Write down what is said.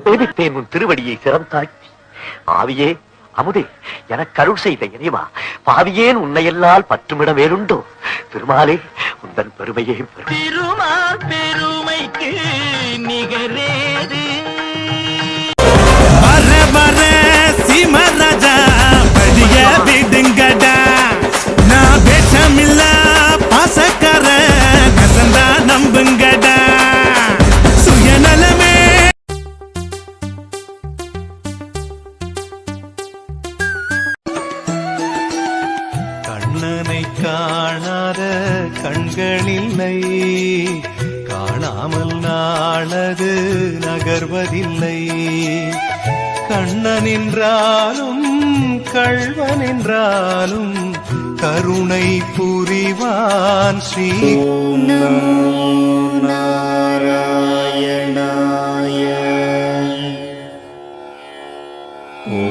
சேவித்தேன் உன் திருவடியை சிறந்தாழ்த்தி. ஆவியே அமுதே எனக்கு அருள் செய்த இறைவா, பாவியேன் உன்னையெல்லால் பற்றுமிட வேறுண்டோ? திருமாலே உந்தன் பெருமையே திருமால் பெருமைக்கு நிகரேது. வர வர சிமராஜா படிய விடுங்கடா, நான் வேஷமில்ல பாசக்கார நசந்தா நம்புங்கடா. சுயநலமே கண்ணனை காணாத கண்களில்லை, காணாமல் நாளது நகர்வதில்லை. கண்ணனென்றாலும் கள்வனென்றாலும் கருணை புரிவான் ஸ்ரீ. நாராயணாய ஓ